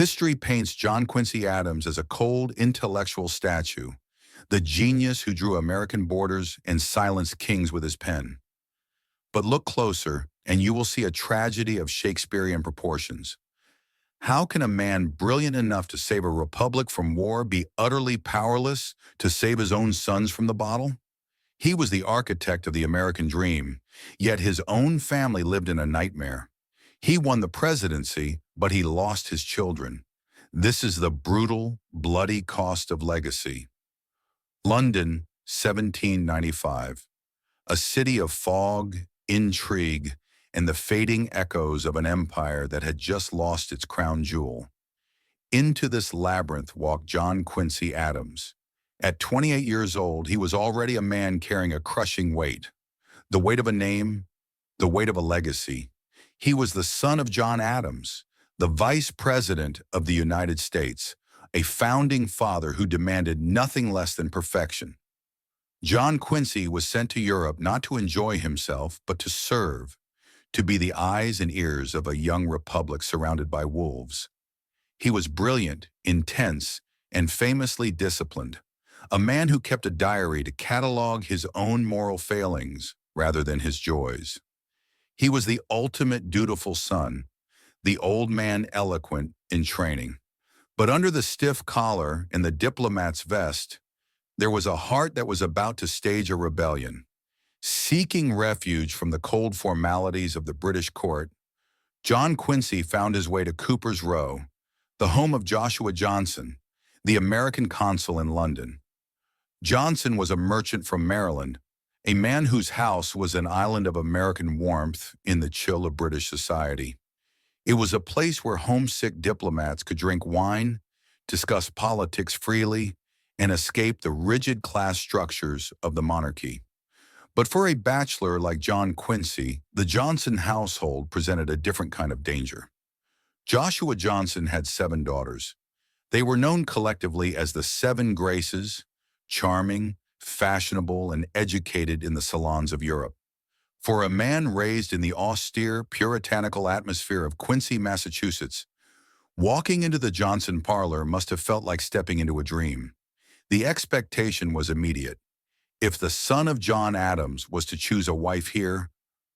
History paints John Quincy Adams as a cold, intellectual statue, the genius who drew American borders and silenced kings with his pen. But look closer, and you will see a tragedy of Shakespearean proportions. How can a man brilliant enough to save a republic from war be utterly powerless to save his own sons from the bottle? He was the architect of the American dream, yet his own family lived in a nightmare. He won the presidency, but he lost his children. This is the brutal, bloody cost of legacy. London, 1795. A city of fog, intrigue, and the fading echoes of an empire that had just lost its crown jewel. Into this labyrinth walked John Quincy Adams. At 28 years old, he was already a man carrying a crushing weight. The weight of a name, the weight of a legacy. He was the son of John Adams, the Vice President of the United States, a founding father who demanded nothing less than perfection. John Quincy was sent to Europe not to enjoy himself, but to serve, to be the eyes and ears of a young republic surrounded by wolves. He was brilliant, intense, and famously disciplined, a man who kept a diary to catalog his own moral failings rather than his joys. He was the ultimate dutiful son, the old man eloquent in training. But under the stiff collar and the diplomat's vest, there was a heart that was about to stage a rebellion. Seeking refuge from the cold formalities of the British court, John Quincy found his way to Cooper's Row, the home of Joshua Johnson, the American consul in London. Johnson was a merchant from Maryland, a man whose house was an island of American warmth in the chill of British society. It was a place where homesick diplomats could drink wine, discuss politics freely, and escape the rigid class structures of the monarchy. But for a bachelor like John Quincy, the Johnson household presented a different kind of danger. Joshua Johnson had 7 daughters. They were known collectively as the 7 Graces, charming, fashionable, and educated in the salons of Europe. For a man raised in the austere, puritanical atmosphere of Quincy, Massachusetts, walking into the Johnson parlor must have felt like stepping into a dream. The expectation was immediate. If the son of John Adams was to choose a wife here,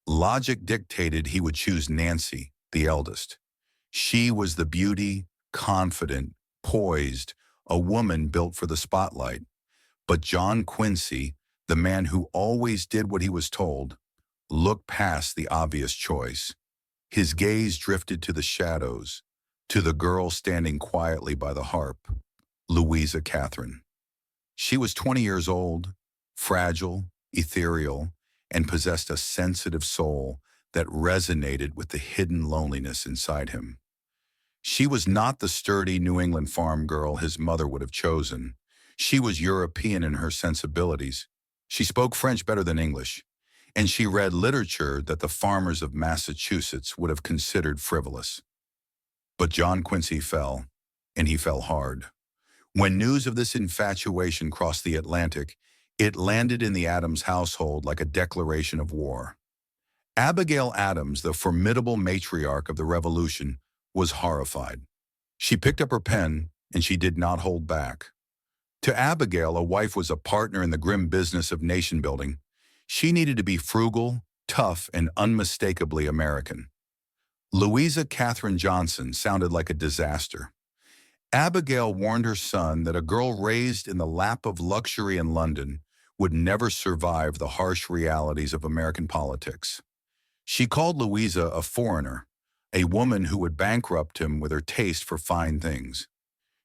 logic dictated he would choose Nancy, the eldest. She was the beauty, confident, poised, a woman built for the spotlight. But John Quincy, the man who always did what he was told, looked past the obvious choice. His gaze drifted to the shadows, to the girl standing quietly by the harp, Louisa Catherine. She was 20 years old, fragile, ethereal, and possessed a sensitive soul that resonated with the hidden loneliness inside him. She was not the sturdy New England farm girl his mother would have chosen. She was European in her sensibilities. She spoke French better than English, and she read literature that the farmers of Massachusetts would have considered frivolous. But John Quincy fell, and he fell hard. When news of this infatuation crossed the Atlantic, it landed in the Adams household like a declaration of war. Abigail Adams, the formidable matriarch of the Revolution, was horrified. She picked up her pen, and she did not hold back. To Abigail, a wife was a partner in the grim business of nation-building. She needed to be frugal, tough, and unmistakably American. Louisa Catherine Johnson sounded like a disaster. Abigail warned her son that a girl raised in the lap of luxury in London would never survive the harsh realities of American politics. She called Louisa a foreigner, a woman who would bankrupt him with her taste for fine things.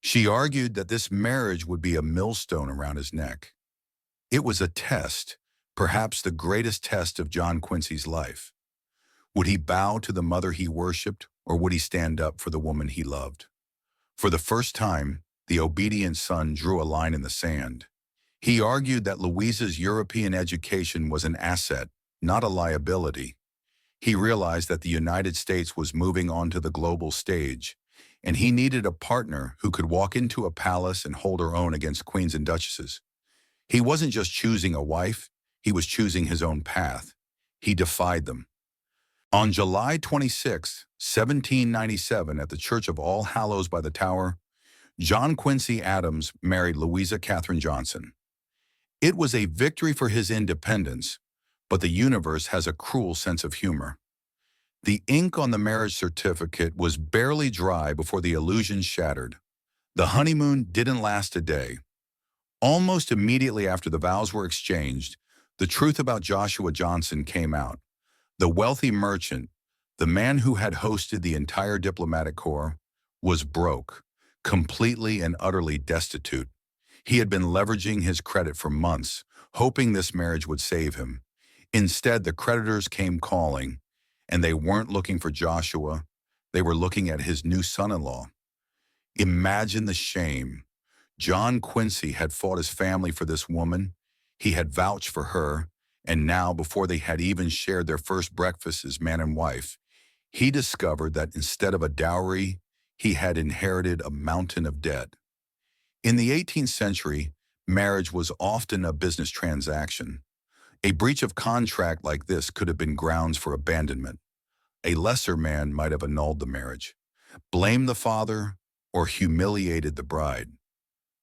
She argued that this marriage would be a millstone around his neck. It was a test, perhaps the greatest test of John Quincy's life. Would he bow to the mother he worshipped, or would he stand up for the woman he loved? For the first time, the obedient son drew a line in the sand. He argued that Louisa's European education was an asset, not a liability. He realized that the United States was moving on to the global stage, and he needed a partner who could walk into a palace and hold her own against queens and duchesses. He wasn't just choosing a wife, he was choosing his own path. He defied them. On July 26, 1797, at the Church of All Hallows by the Tower, John Quincy Adams married Louisa Catherine Johnson. It was a victory for his independence, but the universe has a cruel sense of humor. The ink on the marriage certificate was barely dry before the illusion shattered. The honeymoon didn't last a day. Almost immediately after the vows were exchanged, the truth about Joshua Johnson came out. The wealthy merchant, the man who had hosted the entire diplomatic corps, was broke, completely and utterly destitute. He had been leveraging his credit for months, hoping this marriage would save him. Instead, the creditors came calling, and they weren't looking for Joshua. They were looking at his new son-in-law. Imagine the shame. John Quincy had fought his family for this woman. He had vouched for her, and now, before they had even shared their first breakfast as man and wife, he discovered that instead of a dowry, he had inherited a mountain of debt. In the 18th century, marriage was often a business transaction. A breach of contract like this could have been grounds for abandonment. A lesser man might have annulled the marriage, blamed the father, or humiliated the bride.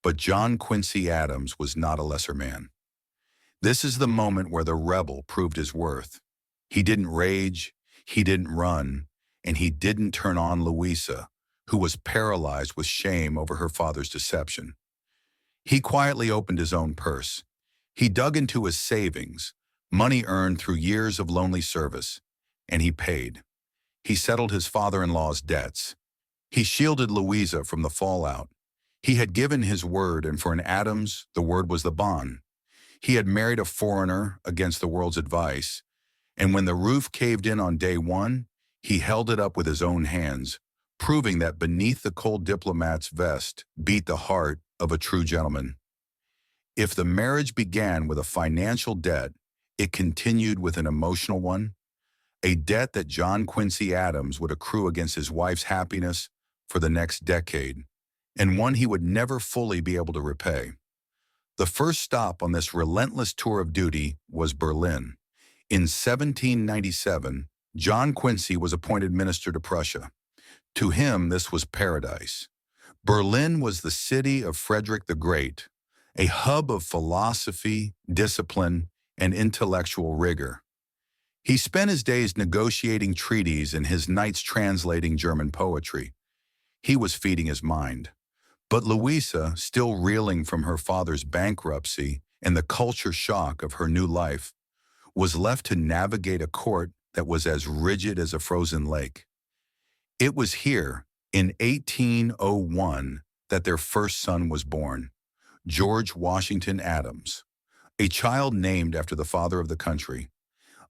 But John Quincy Adams was not a lesser man. This is the moment where the rebel proved his worth. He didn't rage, he didn't run, and he didn't turn on Louisa, who was paralyzed with shame over her father's deception. He quietly opened his own purse. He dug into his savings, money earned through years of lonely service, and he paid. He settled his father-in-law's debts. He shielded Louisa from the fallout. He had given his word, and for an Adams, the word was the bond. He had married a foreigner against the world's advice, and when the roof caved in on day one, he held it up with his own hands, proving that beneath the cold diplomat's vest beat the heart of a true gentleman. If the marriage began with a financial debt, it continued with an emotional one, a debt that John Quincy Adams would accrue against his wife's happiness for the next decade, and one he would never fully be able to repay. The first stop on this relentless tour of duty was Berlin. In 1797, John Quincy was appointed minister to Prussia. To him, this was paradise. Berlin was the city of Frederick the Great, a hub of philosophy, discipline, and intellectual rigor. He spent his days negotiating treaties and his nights translating German poetry. He was feeding his mind. But Louisa, still reeling from her father's bankruptcy and the culture shock of her new life, was left to navigate a court that was as rigid as a frozen lake. It was here, in 1801, that their first son was born, George Washington Adams, a child named after the father of the country,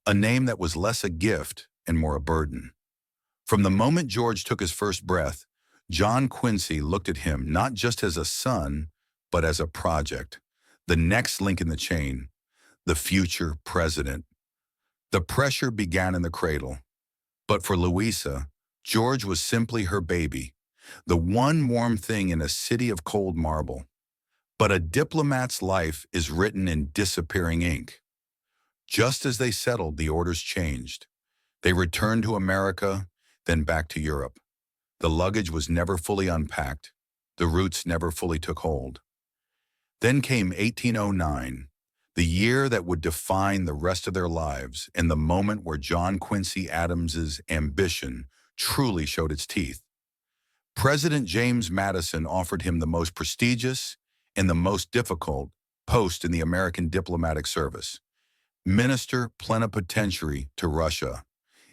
a name that was less a gift and more a burden. From the moment George took his first breath, John Quincy looked at him not just as a son, but as a project, the next link in the chain, the future president. The pressure began in the cradle. But for Louisa, George was simply her baby, the one warm thing in a city of cold marble. But a diplomat's life is written in disappearing ink. Just as they settled, the orders changed. They returned to America, then back to Europe. The luggage was never fully unpacked. The roots never fully took hold. Then came 1809, the year that would define the rest of their lives, and the moment where John Quincy Adams's ambition truly showed its teeth. President James Madison offered him the most prestigious and the most difficult post in the American diplomatic service, Minister Plenipotentiary to Russia.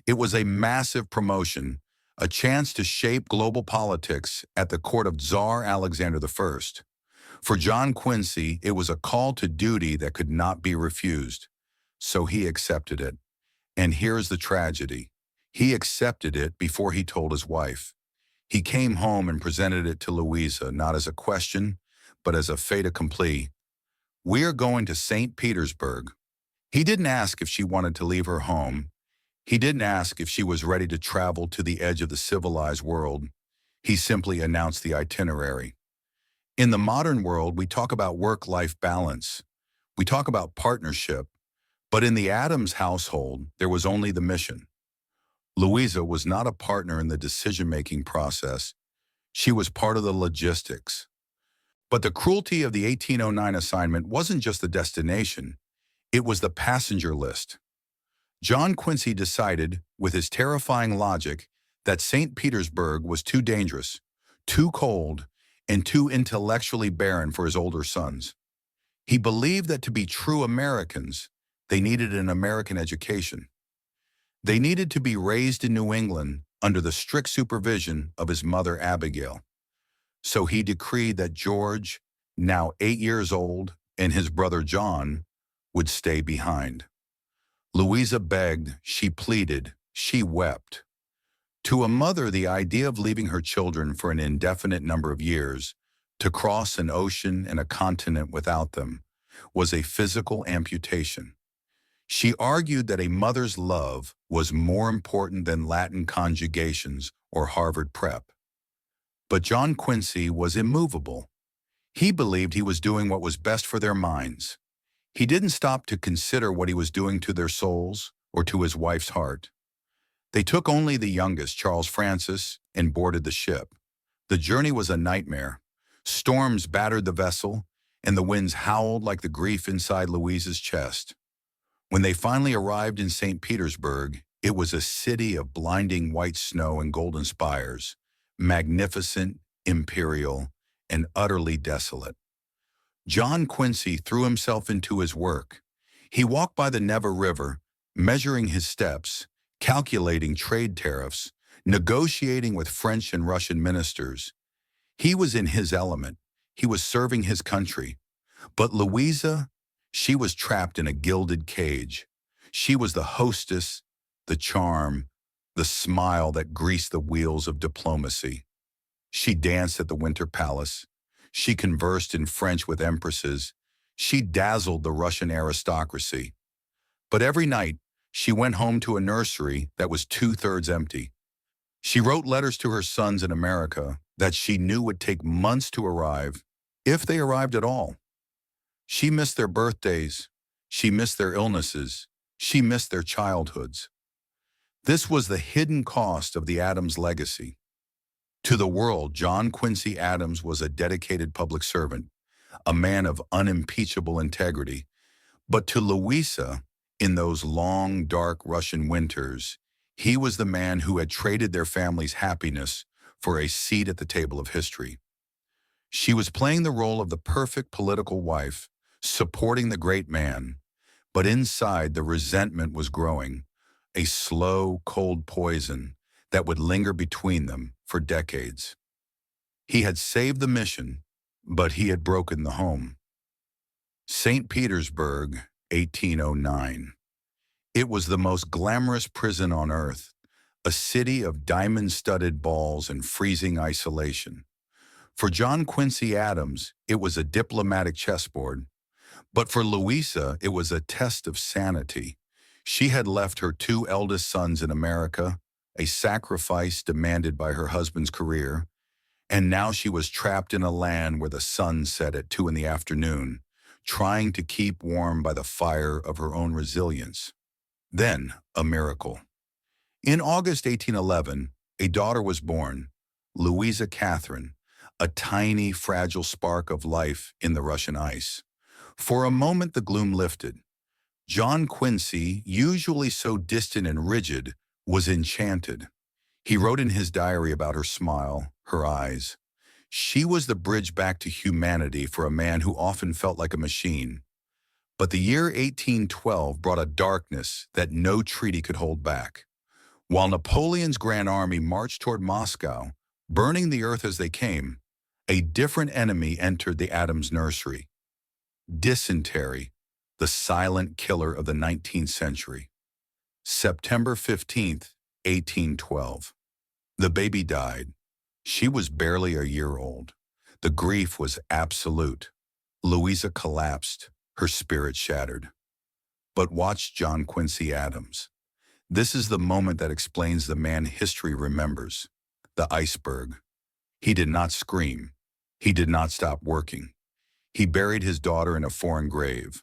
It was a massive promotion, a chance to shape global politics at the court of Tsar Alexander I. For John Quincy, it was a call to duty that could not be refused, so he accepted it. And here's the tragedy. He accepted it before he told his wife. He came home and presented it to Louisa, not as a question, but as a fait accompli. "We are going to St. Petersburg." He didn't ask if she wanted to leave her home. He didn't ask if she was ready to travel to the edge of the civilized world. He simply announced the itinerary. In the modern world, we talk about work-life balance. We talk about partnership. But in the Adams household, there was only the mission. Louisa was not a partner in the decision-making process. She was part of the logistics. But the cruelty of the 1809 assignment wasn't just the destination, it was the passenger list. John Quincy decided, with his terrifying logic, that St. Petersburg was too dangerous, too cold, and too intellectually barren for his older sons. He believed that to be true Americans, they needed an American education. They needed to be raised in New England under the strict supervision of his mother Abigail. So he decreed that George, now 8 years old, and his brother John would stay behind. Louisa begged, she pleaded, she wept. To a mother, the idea of leaving her children for an indefinite number of years, to cross an ocean and a continent without them, was a physical amputation. She argued that a mother's love was more important than Latin conjugations or Harvard prep. But John Quincy was immovable. He believed he was doing what was best for their minds. He didn't stop to consider what he was doing to their souls or to his wife's heart. They took only the youngest, Charles Francis, and boarded the ship. The journey was a nightmare. Storms battered the vessel, and the winds howled like the grief inside Louisa's chest. When they finally arrived in St. Petersburg, it was a city of blinding white snow and golden spires, magnificent, imperial, and utterly desolate. John Quincy threw himself into his work. He walked by the Neva River, measuring his steps, calculating trade tariffs, negotiating with French and Russian ministers. He was in his element. He was serving his country. But Louisa, she was trapped in a gilded cage. She was the hostess, the charm, the smile that greased the wheels of diplomacy. She danced at the Winter Palace. She conversed in French with empresses. She dazzled the Russian aristocracy. But every night, she went home to a nursery that was two-thirds empty. She wrote letters to her sons in America that she knew would take months to arrive, if they arrived at all. She missed their birthdays. She missed their illnesses. She missed their childhoods. This was the hidden cost of the Adams legacy. To the world, John Quincy Adams was a dedicated public servant, a man of unimpeachable integrity. But to Louisa, in those long, dark Russian winters, he was the man who had traded their family's happiness for a seat at the table of history. She was playing the role of the perfect political wife, supporting the great man, but inside the resentment was growing, a slow, cold poison that would linger between them for decades. He had saved the mission, but he had broken the home. St. Petersburg, 1809. It was the most glamorous prison on earth, a city of diamond-studded balls and freezing isolation. For John Quincy Adams, it was a diplomatic chessboard, but for Louisa, it was a test of sanity. She had left her two eldest sons in America, a sacrifice demanded by her husband's career, and now she was trapped in a land where the sun set at 2 in the afternoon, trying to keep warm by the fire of her own resilience. Then, a miracle. In August 1811, a daughter was born, Louisa Catherine, a tiny, fragile spark of life in the Russian ice. For a moment, the gloom lifted. John Quincy, usually so distant and rigid, was enchanted. He wrote in his diary about her smile, her eyes. She was the bridge back to humanity for a man who often felt like a machine. But the year 1812 brought a darkness that no treaty could hold back. While Napoleon's Grand Army marched toward Moscow, burning the earth as they came, a different enemy entered the Adams nursery. Dysentery, the silent killer of the 19th century. September 15th, 1812. The baby died. She was barely a year old. The grief was absolute. Louisa collapsed, her spirit shattered. But watch John Quincy Adams. This is the moment that explains the man history remembers, the iceberg. He did not scream. He did not stop working. He buried his daughter in a foreign grave,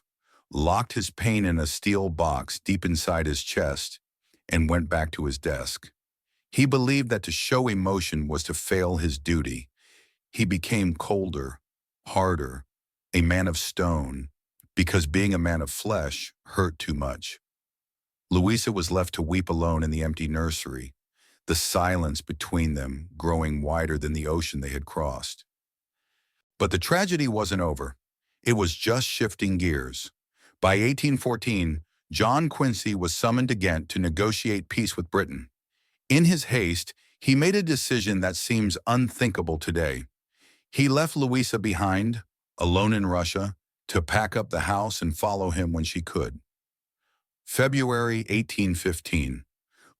locked his pain in a steel box deep inside his chest, and went back to his desk. He believed that to show emotion was to fail his duty. He became colder, harder, a man of stone, because being a man of flesh hurt too much. Louisa was left to weep alone in the empty nursery, the silence between them growing wider than the ocean they had crossed. But the tragedy wasn't over. It was just shifting gears. By 1814, John Quincy was summoned to Ghent to negotiate peace with Britain. In his haste, he made a decision that seems unthinkable today. He left Louisa behind, alone in Russia, to pack up the house and follow him when she could. February 1815.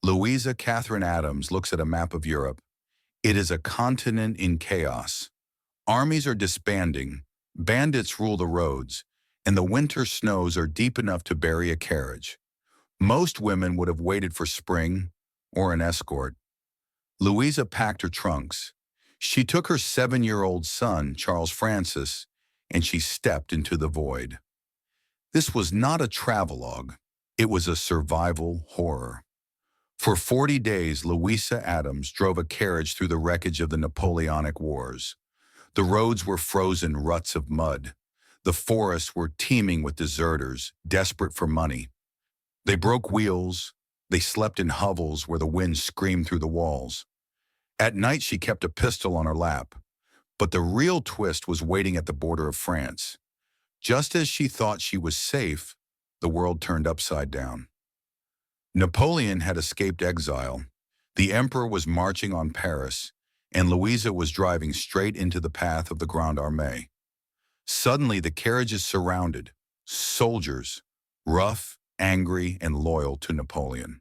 Louisa Catherine Adams looks at a map of Europe. It is a continent in chaos. Armies are disbanding, bandits rule the roads, and the winter snows are deep enough to bury a carriage. Most women would have waited for spring or an escort. Louisa packed her trunks. She took her 7-year-old son, Charles Francis, and she stepped into the void. This was not a travelogue. It was a survival horror. For 40 days, Louisa Adams drove a carriage through the wreckage of the Napoleonic Wars. The roads were frozen ruts of mud. The forests were teeming with deserters, desperate for money. They broke wheels. They slept in hovels where the wind screamed through the walls. At night, she kept a pistol on her lap. But the real twist was waiting at the border of France. Just as she thought she was safe, the world turned upside down. Napoleon had escaped exile. The emperor was marching on Paris, and Louisa was driving straight into the path of the Grande Armée. Suddenly, the carriage is surrounded. Soldiers, rough, angry, and loyal to Napoleon.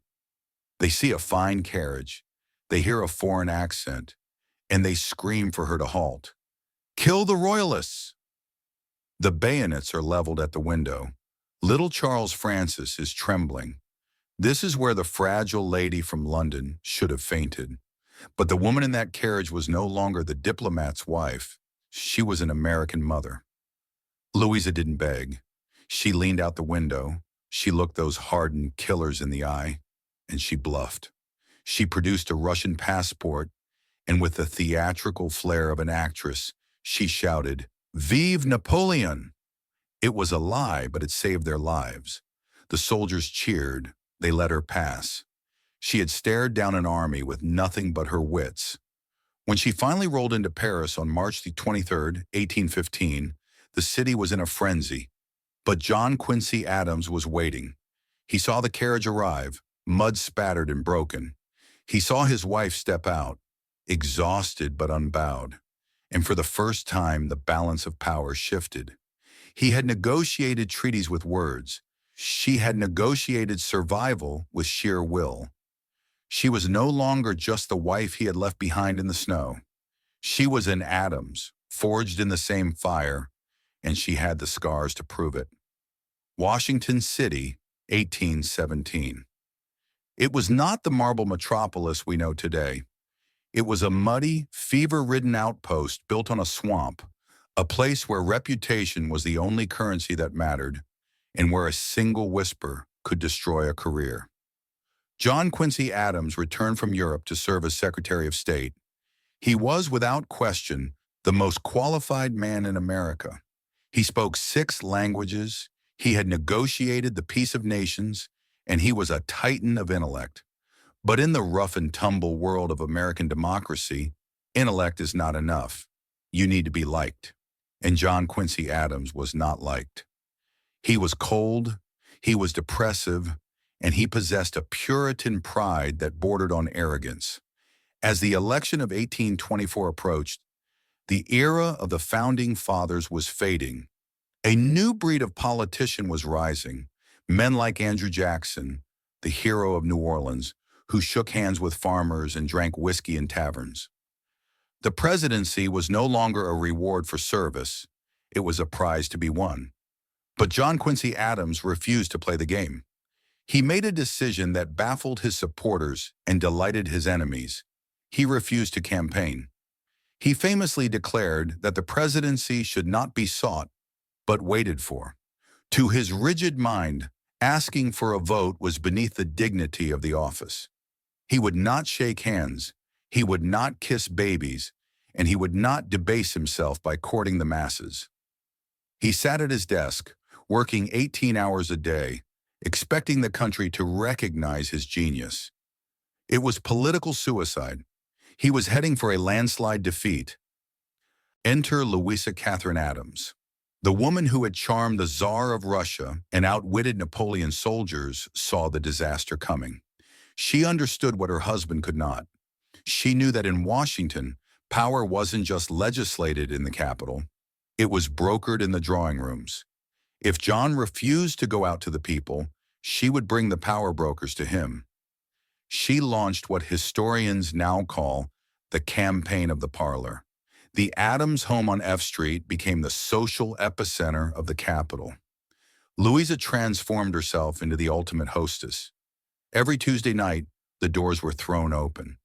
They see a fine carriage. They hear a foreign accent, and they scream for her to halt. "Kill the royalists!" The bayonets are leveled at the window. Little Charles Francis is trembling. This is where the fragile lady from London should have fainted. But the woman in that carriage was no longer the diplomat's wife. She was an American mother. Louisa didn't beg. She leaned out the window. She looked those hardened killers in the eye, and she bluffed. She produced a Russian passport, and with the theatrical flair of an actress, she shouted, "Vive Napoleon!" It was a lie, but it saved their lives. The soldiers cheered. They let her pass. She had stared down an army with nothing but her wits. When she finally rolled into Paris on March the 23rd, 1815, the city was in a frenzy. But John Quincy Adams was waiting. He saw the carriage arrive, mud spattered and broken. He saw his wife step out, exhausted but unbowed. And for the first time, the balance of power shifted. He had negotiated treaties with words. She had negotiated survival with sheer will. She was no longer just the wife he had left behind in the snow. She was an Adams, forged in the same fire, and she had the scars to prove it. Washington City, 1817. It was not the marble metropolis we know today. It was a muddy, fever-ridden outpost built on a swamp, a place where reputation was the only currency that mattered, and where a single whisper could destroy a career. John Quincy Adams returned from Europe to serve as Secretary of State. He was, without question, the most qualified man in America. He spoke 6 languages, he had negotiated the peace of nations, and he was a titan of intellect. But in the rough-and-tumble world of American democracy, intellect is not enough. You need to be liked. And John Quincy Adams was not liked. He was cold, he was depressive, and he possessed a Puritan pride that bordered on arrogance. As the election of 1824 approached, the era of the Founding Fathers was fading. A new breed of politician was rising, men like Andrew Jackson, the hero of New Orleans, who shook hands with farmers and drank whiskey in taverns. The presidency was no longer a reward for service, it was a prize to be won. But John Quincy Adams refused to play the game. He made a decision that baffled his supporters and delighted his enemies. He refused to campaign. He famously declared that the presidency should not be sought, but waited for. To his rigid mind, Asking for a vote was beneath the dignity of the office. He would not shake hands, he would not kiss babies, and he would not debase himself by courting the masses. He sat at his desk, working 18 hours a day, expecting the country to recognize his genius. It was political suicide. He was heading for a landslide defeat. Enter Louisa Catherine Adams. The woman who had charmed the Tsar of Russia and outwitted Napoleon's soldiers saw the disaster coming. She understood what her husband could not. She knew that in Washington, power wasn't just legislated in the Capitol, it was brokered in the drawing rooms. If John refused to go out to the people, she would bring the power brokers to him. She launched what historians now call the campaign of the parlor. The Adams home on F Street became the social epicenter of the Capitol. Louisa transformed herself into the ultimate hostess. Every Tuesday night, the doors were thrown open.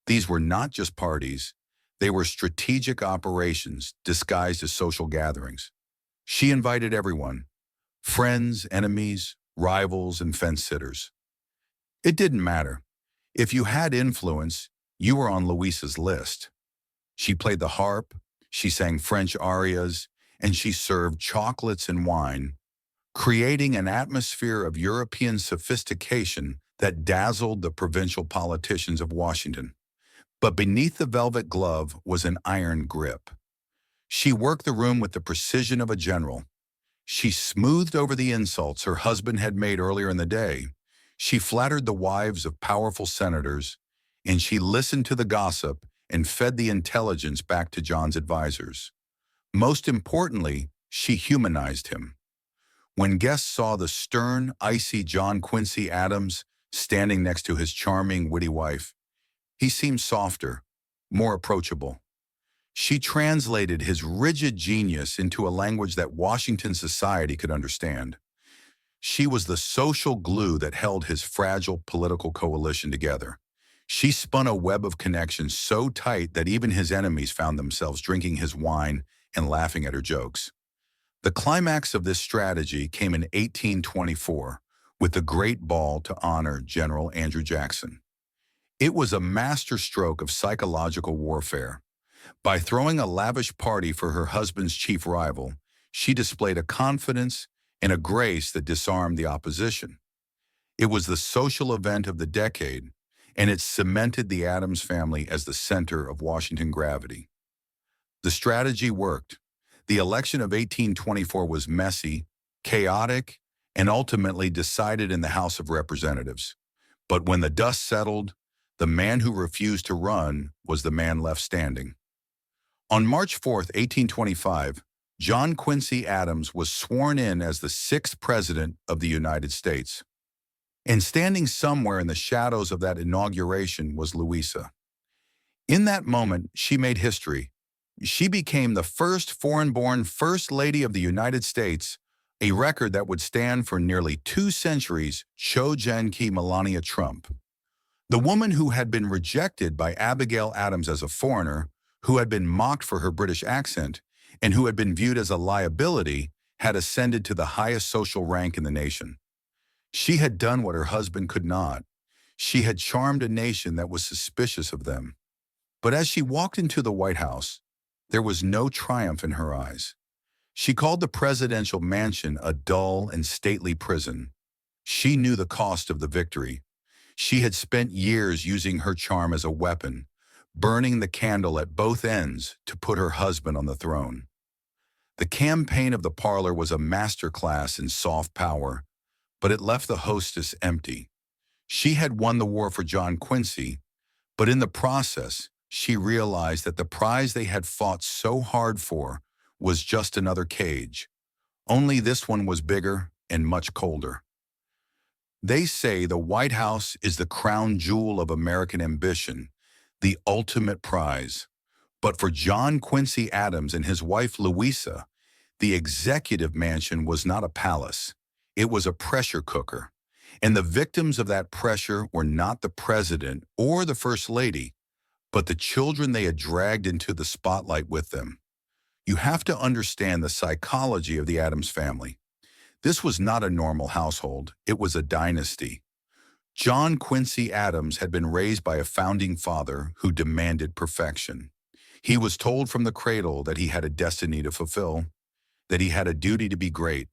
These were not just parties. They were strategic operations disguised as social gatherings. She invited everyone, friends, enemies, rivals, and fence-sitters. It didn't matter. If you had influence, you were on Louisa's list. She played the harp, she sang French arias, and she served chocolates and wine, creating an atmosphere of European sophistication that dazzled the provincial politicians of Washington. But beneath the velvet glove was an iron grip. She worked the room with the precision of a general. She smoothed over the insults her husband had made earlier in the day. She flattered the wives of powerful senators, and she listened to the gossip and fed the intelligence back to John's advisors. Most importantly, she humanized him. When guests saw the stern, icy John Quincy Adams standing next to his charming, witty wife, he seemed softer, more approachable. She translated his rigid genius into a language that Washington society could understand. She was the social glue that held his fragile political coalition together. She spun a web of connections so tight that even his enemies found themselves drinking his wine and laughing at her jokes. The climax of this strategy came in 1824 with the Great Ball to honor General Andrew Jackson. It was a masterstroke of psychological warfare. By throwing a lavish party for her husband's chief rival, she displayed a confidence and a grace that disarmed the opposition. It was the social event of the decade, and it cemented the Adams family as the center of Washington gravity. The strategy worked. The election of 1824 was messy, chaotic, and ultimately decided in the House of Representatives. But when the dust settled, the man who refused to run was the man left standing. On March 4, 1825, John Quincy Adams was sworn in as the sixth president of the United States. And standing somewhere in the shadows of that inauguration was Louisa. In that moment, she made history. She became the first foreign-born First Lady of the United States, a record that would stand for nearly 2 centuries, Cho Jan-ki Melania Trump. The woman who had been rejected by Abigail Adams as a foreigner, who had been mocked for her British accent, and who had been viewed as a liability, had ascended to the highest social rank in the nation. She had done what her husband could not. She had charmed a nation that was suspicious of them. But as she walked into the White House, there was no triumph in her eyes. She called the presidential mansion a dull and stately prison. She knew the cost of the victory. She had spent years using her charm as a weapon, burning the candle at both ends to put her husband on the throne. The campaign of the parlor was a masterclass in soft power, but it left the hostess empty. She had won the war for John Quincy, but in the process, she realized that the prize they had fought so hard for was just another cage. Only this one was bigger and much colder. They say the White House is the crown jewel of American ambition, the ultimate prize. But for John Quincy Adams and his wife Louisa, the executive mansion was not a palace. It was a pressure cooker. And the victims of that pressure were not the president or the first lady, but the children they had dragged into the spotlight with them. You have to understand the psychology of the Adams family. This was not a normal household, it was a dynasty. John Quincy Adams had been raised by a founding father who demanded perfection. He was told from the cradle that he had a destiny to fulfill, that he had a duty to be great.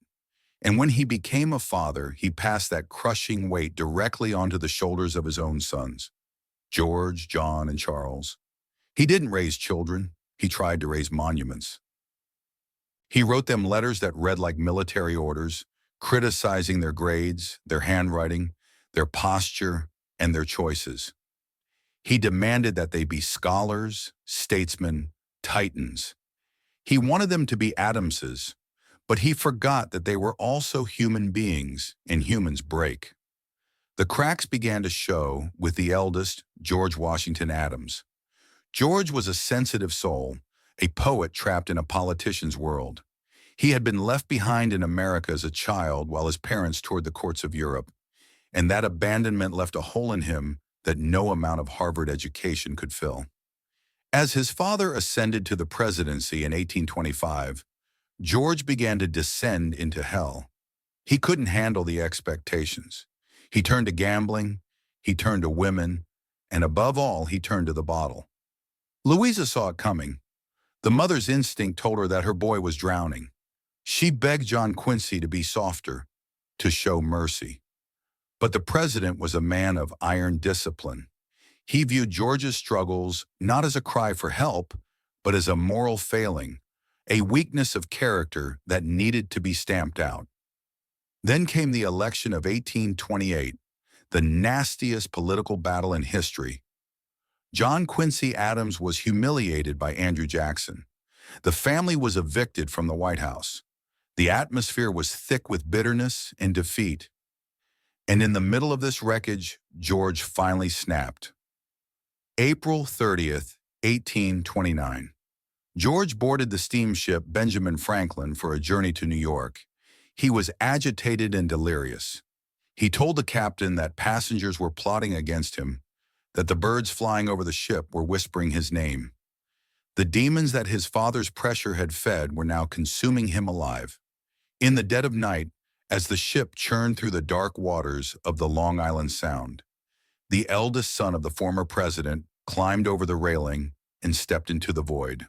And when he became a father, he passed that crushing weight directly onto the shoulders of his own sons, George, John, and Charles. He didn't raise children, he tried to raise monuments. He wrote them letters that read like military orders, criticizing their grades, their handwriting, their posture, and their choices. He demanded that they be scholars, statesmen, titans. He wanted them to be Adamses, but he forgot that they were also human beings, and humans break. The cracks began to show with the eldest, George Washington Adams. George was a sensitive soul, a poet trapped in a politician's world. He had been left behind in America as a child while his parents toured the courts of Europe, and that abandonment left a hole in him that no amount of Harvard education could fill. As his father ascended to the presidency in 1825, George began to descend into hell. He couldn't handle the expectations. He turned to gambling, he turned to women, and above all, he turned to the bottle. Louisa saw it coming. The mother's instinct told her that her boy was drowning. She begged John Quincy to be softer, to show mercy. But the president was a man of iron discipline. He viewed George's struggles not as a cry for help, but as a moral failing, a weakness of character that needed to be stamped out. Then came the election of 1828, the nastiest political battle in history. John Quincy Adams was humiliated by Andrew Jackson. The family was evicted from the White House. The atmosphere was thick with bitterness and defeat. And in the middle of this wreckage, George finally snapped. April 30th, 1829. George boarded the steamship Benjamin Franklin for a journey to New York. He was agitated and delirious. He told the captain that passengers were plotting against him, that the birds flying over the ship were whispering his name. The demons that his father's pressure had fed were now consuming him alive. In the dead of night, as the ship churned through the dark waters of the Long Island Sound, the eldest son of the former president climbed over the railing and stepped into the void.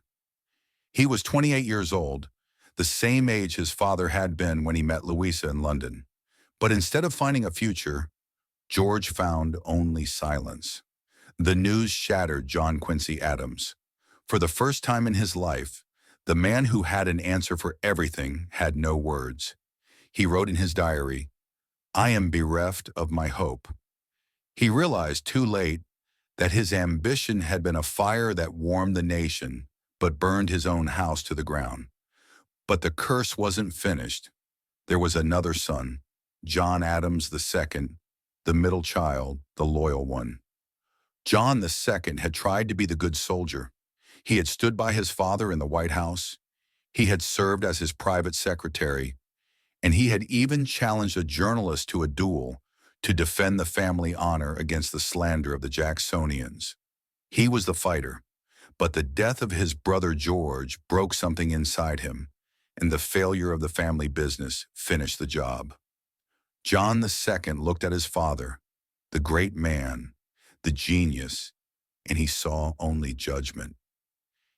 He was 28 years old, the same age his father had been when he met Louisa in London. But instead of finding a future, George found only silence. The news shattered John Quincy Adams. For the first time in his life, the man who had an answer for everything had no words. He wrote in his diary, "I am bereft of my hope." He realized too late that his ambition had been a fire that warmed the nation, but burned his own house to the ground. But the curse wasn't finished. There was another son, John Adams II, the middle child, the loyal one. John II had tried to be the good soldier. He had stood by his father in the White House. He had served as his private secretary, and he had even challenged a journalist to a duel to defend the family honor against the slander of the Jacksonians. He was the fighter, but the death of his brother George broke something inside him, and the failure of the family business finished the job. John II looked at his father, the great man, the genius, and he saw only judgment.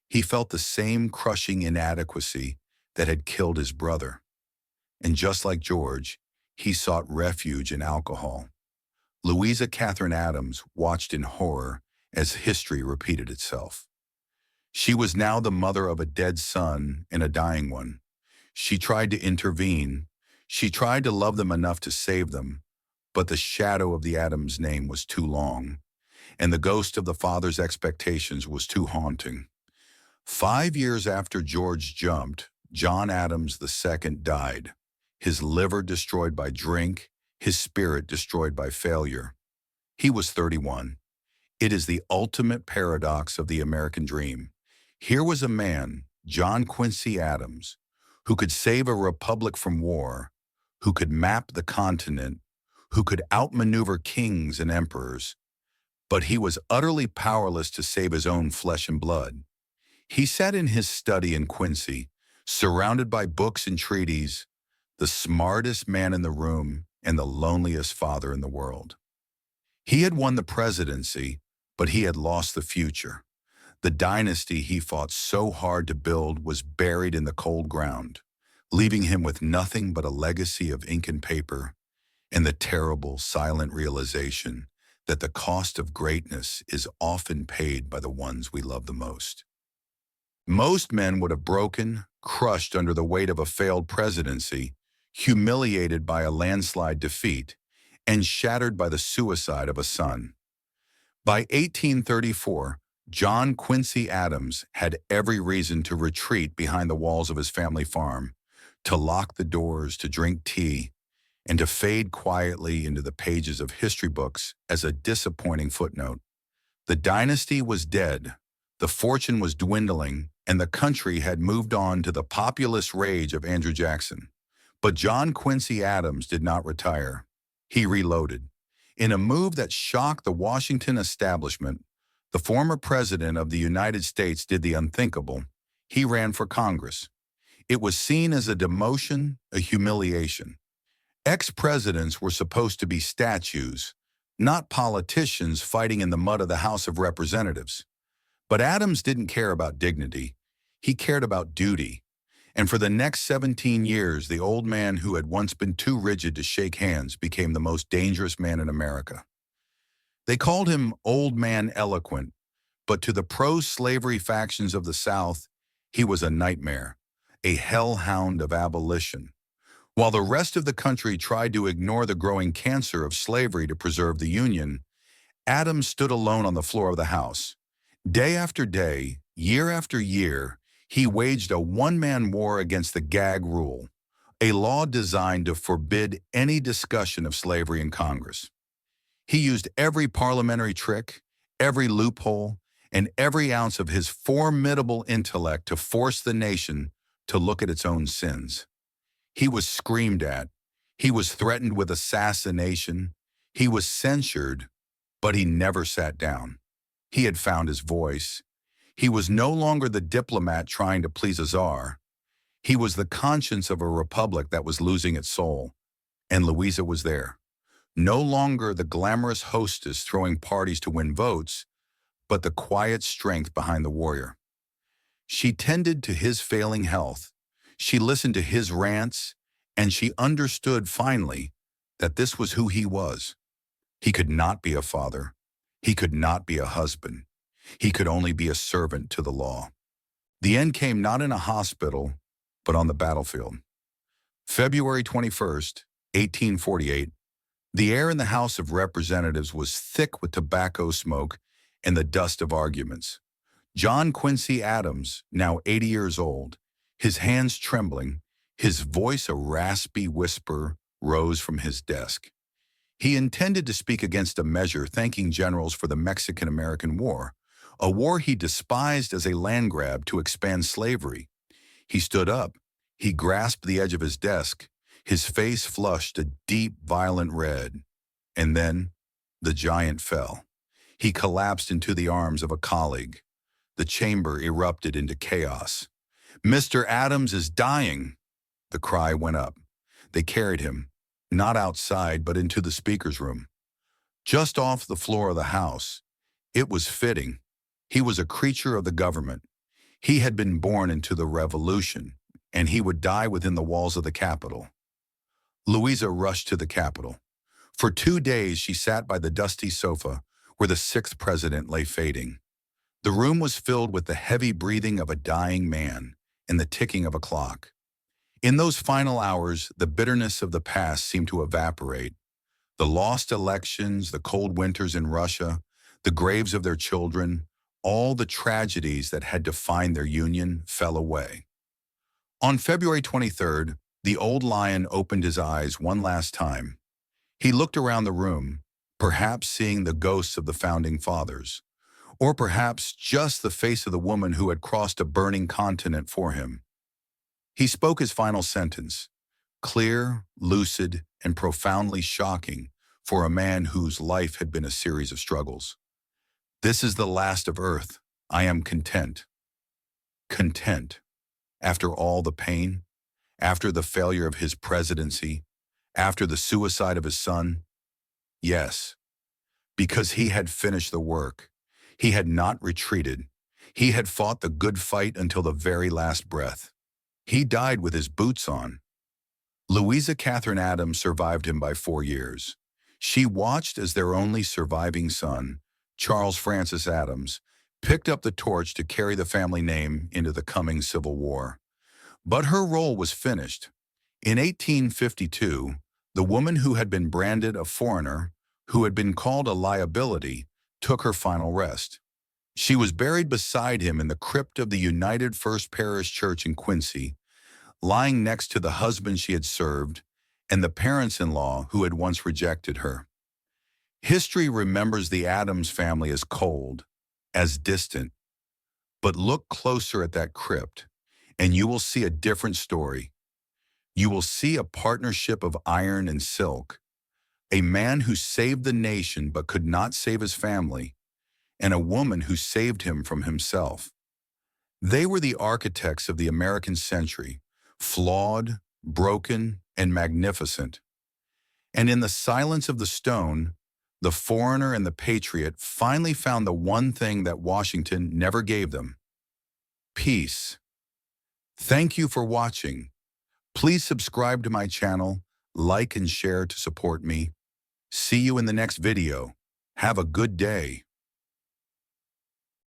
He felt the same crushing inadequacy that had killed his brother. And just like George, he sought refuge in alcohol. Louisa Catherine Adams watched in horror as history repeated itself. She was now the mother of a dead son and a dying one. She tried to intervene. She tried to love them enough to save them, but the shadow of the Adams name was too long, and the ghost of the father's expectations was too haunting. 5 years after George jumped, John Adams II died, his liver destroyed by drink, his spirit destroyed by failure. He was 31. It is the ultimate paradox of the American dream. Here was a man, John Quincy Adams, who could save a republic from war, who could map the continent, who could outmaneuver kings and emperors, but he was utterly powerless to save his own flesh and blood. He sat in his study in Quincy, surrounded by books and treaties, the smartest man in the room and the loneliest father in the world. He had won the presidency, but he had lost the future. The dynasty he fought so hard to build was buried in the cold ground, leaving him with nothing but a legacy of ink and paper and the terrible, silent realization that the cost of greatness is often paid by the ones we love the most. Most men would have broken, crushed under the weight of a failed presidency, humiliated by a landslide defeat, and shattered by the suicide of a son. By 1834, John Quincy Adams had every reason to retreat behind the walls of his family farm, to lock the doors, to drink tea, and to fade quietly into the pages of history books as a disappointing footnote. The dynasty was dead, the fortune was dwindling, and the country had moved on to the populist rage of Andrew Jackson. But John Quincy Adams did not retire. He reloaded. In a move that shocked the Washington establishment, the former president of the United States did the unthinkable. He ran for Congress. It was seen as a demotion, a humiliation. Ex-presidents were supposed to be statues, not politicians fighting in the mud of the House of Representatives. But Adams didn't care about dignity. He cared about duty. And for the next 17 years, the old man who had once been too rigid to shake hands became the most dangerous man in America. They called him Old Man Eloquent, but to the pro-slavery factions of the South, he was a nightmare, a hellhound of abolition. While the rest of the country tried to ignore the growing cancer of slavery to preserve the Union, Adams stood alone on the floor of the House. Day after day, year after year, he waged a one-man war against the gag rule, a law designed to forbid any discussion of slavery in Congress. He used every parliamentary trick, every loophole, and every ounce of his formidable intellect to force the nation to look at its own sins. He was screamed at. He was threatened with assassination. He was censured, but he never sat down. He had found his voice. He was no longer the diplomat trying to please a czar. He was the conscience of a republic that was losing its soul. And Louisa was there. No longer the glamorous hostess throwing parties to win votes, but the quiet strength behind the warrior. She tended to his failing health. She listened to his rants, and she understood finally that this was who he was. He could not be a father. He could not be a husband. He could only be a servant to the law. The end came not in a hospital, but on the battlefield. February 21st, 1848, the air in the House of Representatives was thick with tobacco smoke and the dust of arguments. John Quincy Adams, now 80 years old, his hands trembling, his voice a raspy whisper, rose from his desk. He intended to speak against a measure thanking generals for the Mexican-American War, a war he despised as a land grab to expand slavery. He stood up. He grasped the edge of his desk. His face flushed a deep, violent red. And then the giant fell. He collapsed into the arms of a colleague. The chamber erupted into chaos. "Mr. Adams is dying!" The cry went up. They carried him, not outside, but into the speaker's room. Just off the floor of the House. It was fitting. He was a creature of the government. He had been born into the Revolution, and he would die within the walls of the Capitol. Louisa rushed to the Capitol. For 2 days she sat by the dusty sofa where the 6th president lay fading. The room was filled with the heavy breathing of a dying man and the ticking of a clock. In those final hours, the bitterness of the past seemed to evaporate. The lost elections, the cold winters in Russia, the graves of their children, all the tragedies that had defined their union fell away. On February 23rd, the old lion opened his eyes one last time. He looked around the room, perhaps seeing the ghosts of the founding fathers, or perhaps just the face of the woman who had crossed a burning continent for him. He spoke his final sentence, clear, lucid, and profoundly shocking for a man whose life had been a series of struggles. "This is the last of earth. I am content." Content. After all the pain, after the failure of his presidency, after the suicide of his son? Yes, because he had finished the work. He had not retreated. He had fought the good fight until the very last breath. He died with his boots on. Louisa Catherine Adams survived him by 4 years. She watched as their only surviving son, Charles Francis Adams, picked up the torch to carry the family name into the coming Civil War. But her role was finished. In 1852, the woman who had been branded a foreigner, who had been called a liability, took her final rest. She was buried beside him in the crypt of the United First Parish Church in Quincy, lying next to the husband she had served and the parents-in-law who had once rejected her. History remembers the Adams family as cold, as distant, but look closer at that crypt, and you will see a different story. You will see a partnership of iron and silk, a man who saved the nation but could not save his family, and a woman who saved him from himself. They were the architects of the American century, flawed, broken, and magnificent. And in the silence of the stone, the foreigner and the patriot finally found the one thing that Washington never gave them: peace. Thank you for watching. Please subscribe to my channel, like and share to support me. See you in the next video. Have a good day.